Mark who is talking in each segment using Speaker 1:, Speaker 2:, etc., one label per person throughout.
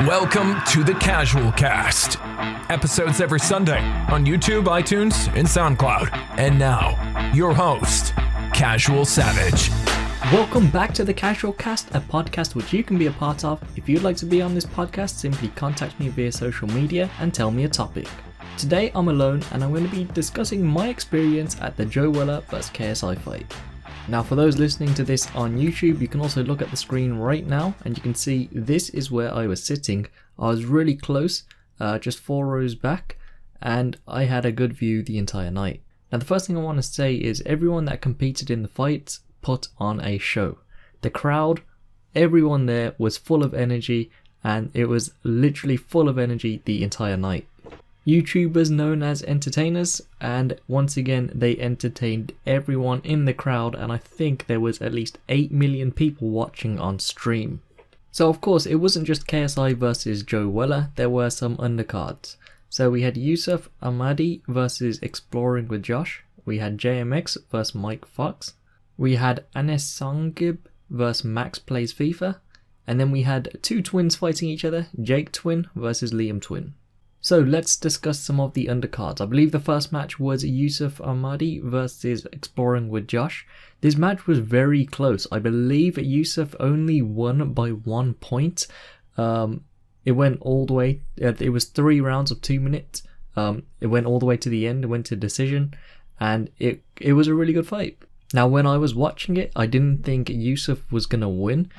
Speaker 1: Welcome to the CasualCast. Episodes every Sunday on YouTube, iTunes, and SoundCloud. And now, your host, CasualSavage.
Speaker 2: Welcome back to the CasualCast, a podcast which you can be a part of. If you'd like to be on this podcast, simply contact me via social media and tell me a topic. Today I'm alone and I'm going to be discussing my experience at the Joe Weller vs KSI fight. Now for those listening to this on YouTube, you can also look at the screen right now and you can see this is where I was sitting. I was really close, just 4 rows back, and I had a good view the entire night. Now the first thing I want to say is everyone that competed in the fight put on a show. The crowd, everyone there was full of energy, and it was literally full of energy the entire night. YouTubers known as entertainers, and once again they entertained everyone in the crowd, and I think there was at least 8 million people watching on stream. So of course it wasn't just KSI versus Joe Weller, there were some undercards. So we had Yusuf Ahmadi versus Exploring with Josh, we had JMX versus Mike Fox, we had Anes Sangib versus Max Plays FIFA, and then we had 2 twins fighting each other, Jake Twin versus Liam Twin. So let's discuss some of the undercards. I believe the first match was Yusuf Ahmadi versus Exploring with Josh. This match was very close. I believe Yusuf only won by 1 point. It went all the way, it was 3 rounds of 2 minutes. It went all the way to the end, it went to decision, and it was a really good fight. Now when I was watching it, I didn't think Yusuf was going to win.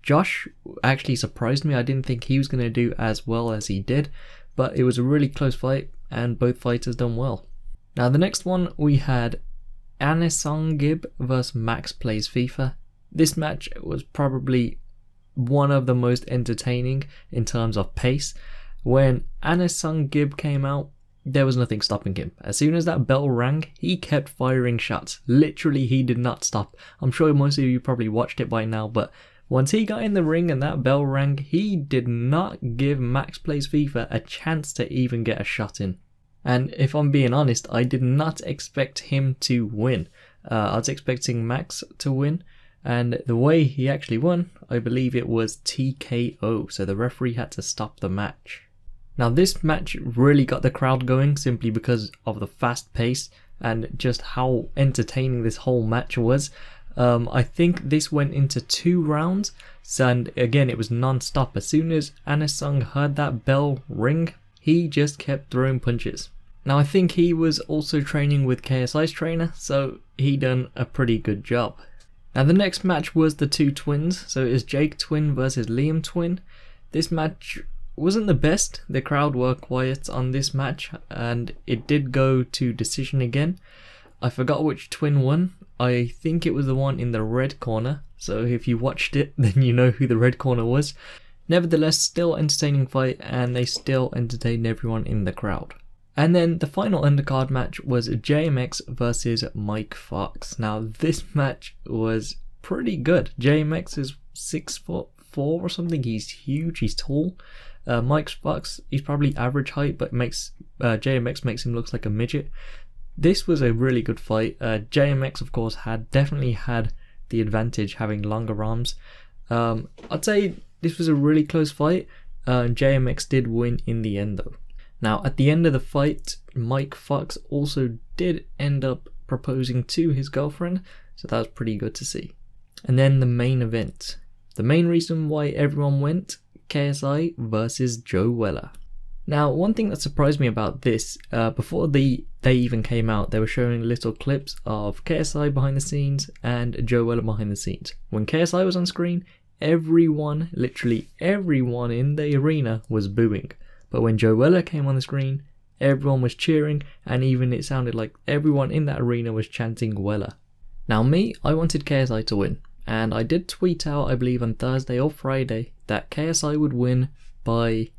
Speaker 2: Josh actually surprised me. I didn't think he was going to do as well as he did. But it was a really close fight and both fighters done well. Now the next one we had Anesongib vs Max Plays FIFA. This match was probably one of the most entertaining in terms of pace. When Anesongib came out, there was nothing stopping him. As soon as that bell rang, he kept firing shots. Literally, he did not stop. I'm sure most of you probably watched it by now, but once he got in the ring and that bell rang, he did not give Max Plays FIFA a chance to even get a shot in. And if I'm being honest, I did not expect him to win. I was expecting Max to win, and the way he actually won, I believe it was TKO, so the referee had to stop the match. Now this match really got the crowd going simply because of the fast pace and just how entertaining this whole match was. I think this went into 2 rounds, and again it was non-stop. As soon as Anesung heard that bell ring, he just kept throwing punches. Now I think he was also training with KSI's trainer, so he done a pretty good job. Now the next match was the 2 twins, so it was Jake Twin versus Liam Twin. This match wasn't the best. The crowd were quiet on this match and it did go to decision again. I forgot which twin won. I think it was the one in the red corner, so if you watched it then you know who the red corner was. Nevertheless, still entertaining fight, and they still entertained everyone in the crowd. And then the final undercard match was JMX versus Mike Fox. Now this match was pretty good. JMX is 6'4" or something. He's huge, he's tall. Mike Fox, he's probably average height, but JMX makes him look like a midget. This was a really good fight. JMX of course definitely had the advantage having longer arms. I'd say this was a really close fight. JMX did win in the end though. Now at the end of the fight, Mike Fox also did end up proposing to his girlfriend, so that was pretty good to see. And then the main event. The main reason why everyone went, KSI versus Joe Weller. Now one thing that surprised me about this, before they even came out, they were showing little clips of KSI behind the scenes and Joe Weller behind the scenes. When KSI was on screen, everyone, literally everyone in the arena was booing. But when Joe Weller came on the screen, everyone was cheering, and even it sounded like everyone in that arena was chanting Weller. Now me, I wanted KSI to win, and I did tweet out, I believe on Thursday or Friday, that KSI would win by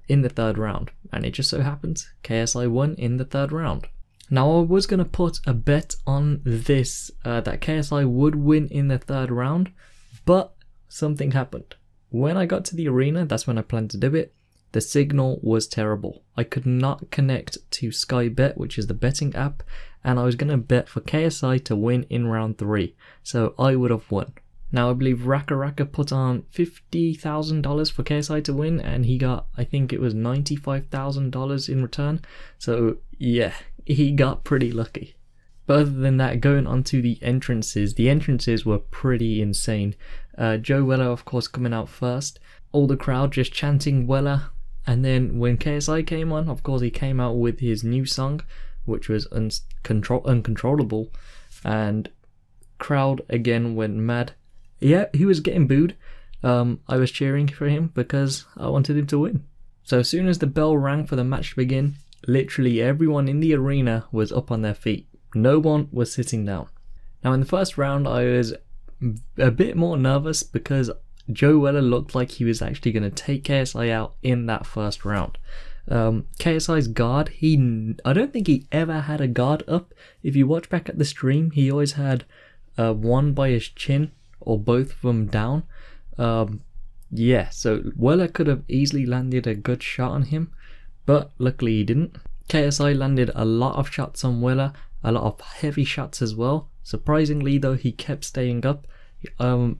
Speaker 2: in the 3rd round, and it just so happens KSI won in the 3rd round. Now I was going to put a bet on this, that KSI would win in the 3rd round, but something happened. When I got to the arena, that's when I planned to do it, the signal was terrible. I could not connect to Sky Bet, which is the betting app, and I was going to bet for KSI to win in round 3, so I would have won. Now I believe Raka Raka put on $50,000 for KSI to win, and he got, I think it was $95,000 in return. So yeah, he got pretty lucky. But other than that, going on to the entrances were pretty insane. Joe Weller, of course, coming out first. All the crowd just chanting Weller. And then when KSI came on, of course, he came out with his new song, which was Uncontrollable. And crowd again went mad. Yeah, he was getting booed. I was cheering for him because I wanted him to win. So as soon as the bell rang for the match to begin, literally everyone in the arena was up on their feet. No one was sitting down. Now in the first round, I was a bit more nervous because Joe Weller looked like he was actually going to take KSI out in that first round. KSI's guard, I don't think he ever had a guard up. If you watch back at the stream, he always had one by his chin or both of them down. Yeah, so Weller could have easily landed a good shot on him, but luckily he didn't. KSI landed a lot of shots on Weller, a lot of heavy shots as well. Surprisingly though, he kept staying up.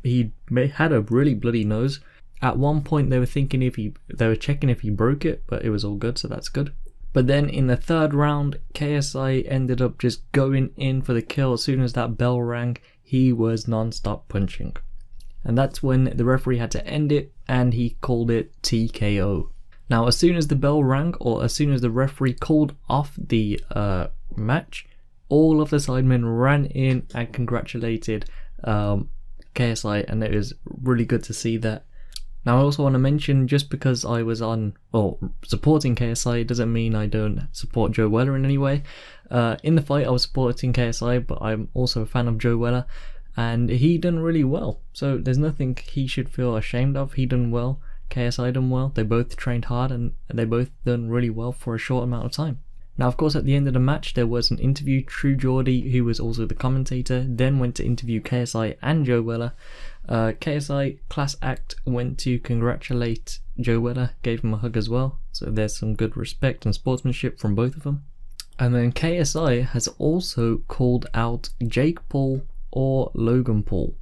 Speaker 2: He had a really bloody nose. At one point they were checking if he broke it, but it was all good, so that's good. But then in the third round, KSI ended up just going in for the kill. As soon as that bell rang, he was non-stop punching. And that's when the referee had to end it, and he called it TKO. Now as soon as the bell rang, or as soon as the referee called off the match, all of the sidemen ran in and congratulated KSI, and it was really good to see that. Now I also want to mention, just because I was supporting KSI doesn't mean I don't support Joe Weller in any way. In the fight I was supporting KSI, but I'm also a fan of Joe Weller, and he done really well. So there's nothing he should feel ashamed of. He done well, KSI done well. They both trained hard and they both done really well for a short amount of time. Now of course at the end of the match there was an interview. True Geordie, who was also the commentator, then went to interview KSI and Joe Weller. KSI class act went to congratulate Joe Weller, gave him a hug as well, so there's some good respect and sportsmanship from both of them. And then KSI has also called out Jake Paul or Logan Paul,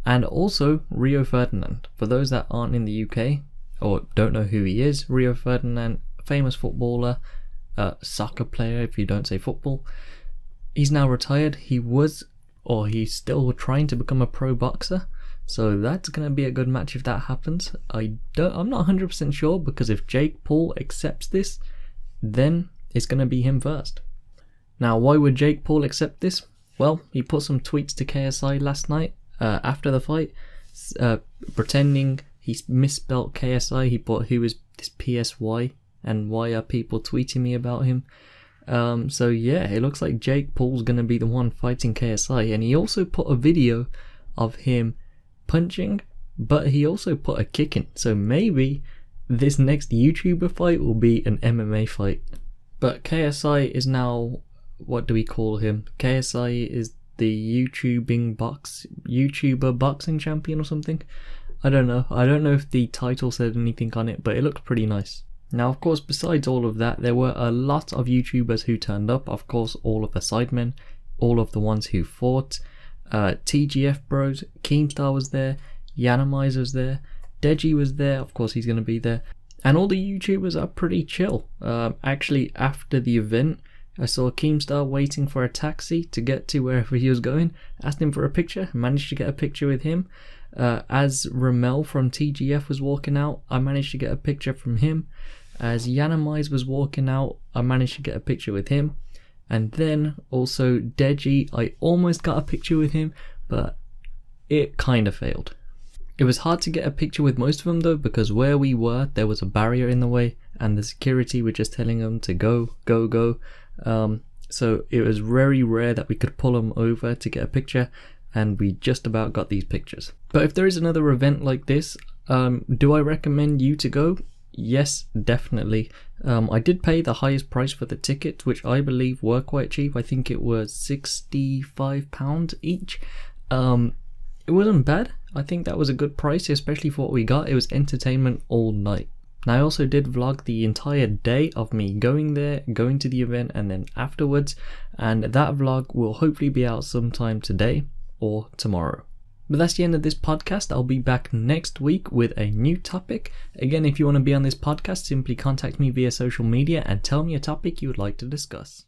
Speaker 2: and also Rio Ferdinand. For those that aren't in the UK or don't know who he is, Rio Ferdinand, famous footballer, soccer player if you don't say football. He's now retired. He's still trying to become a pro boxer, so that's going to be a good match if that happens. I'm not 100% sure, because if Jake Paul accepts this, then it's going to be him first. Now why would Jake Paul accept this? Well, he put some tweets to KSI last night after the fight, pretending he misspelt KSI. He put, who is this PSY, and why are people tweeting me about him? So yeah, it looks like Jake Paul's gonna be the one fighting KSI, and he also put a video of him punching, but he also put a kick in, so maybe this next YouTuber fight will be an MMA fight. But KSI is now, what do we call him? KSI is the YouTuber boxing champion or something. I don't know if the title said anything on it, but it looked pretty nice. Now of course, besides all of that, there were a lot of YouTubers who turned up. Of course, all of the sidemen, all of the ones who fought, TGF Bros, Keemstar was there, Yanamize was there, Deji was there, of course he's going to be there, and all the YouTubers are pretty chill. Actually, after the event, I saw Keemstar waiting for a taxi to get to wherever he was going, asked him for a picture, managed to get a picture with him. As Ramel from TGF was walking out, I managed to get a picture from him. As Yanamize was walking out, I managed to get a picture with him. And then also Deji, I almost got a picture with him, but it kind of failed. It was hard to get a picture with most of them though, because where we were, there was a barrier in the way, and the security were just telling them to go. So it was very rare that we could pull them over to get a picture, and we just about got these pictures. But if there is another event like this, do I recommend you to go? Yes, definitely. I did pay the highest price for the tickets, which I believe were quite cheap. I think it was £65 each. It wasn't bad. I think that was a good price, especially for what we got. It was entertainment all night. Now I also did vlog the entire day of me going there, going to the event, and then afterwards, and that vlog will hopefully be out sometime today or tomorrow. But that's the end of this podcast. I'll be back next week with a new topic. Again, if you want to be on this podcast, simply contact me via social media and tell me a topic you would like to discuss.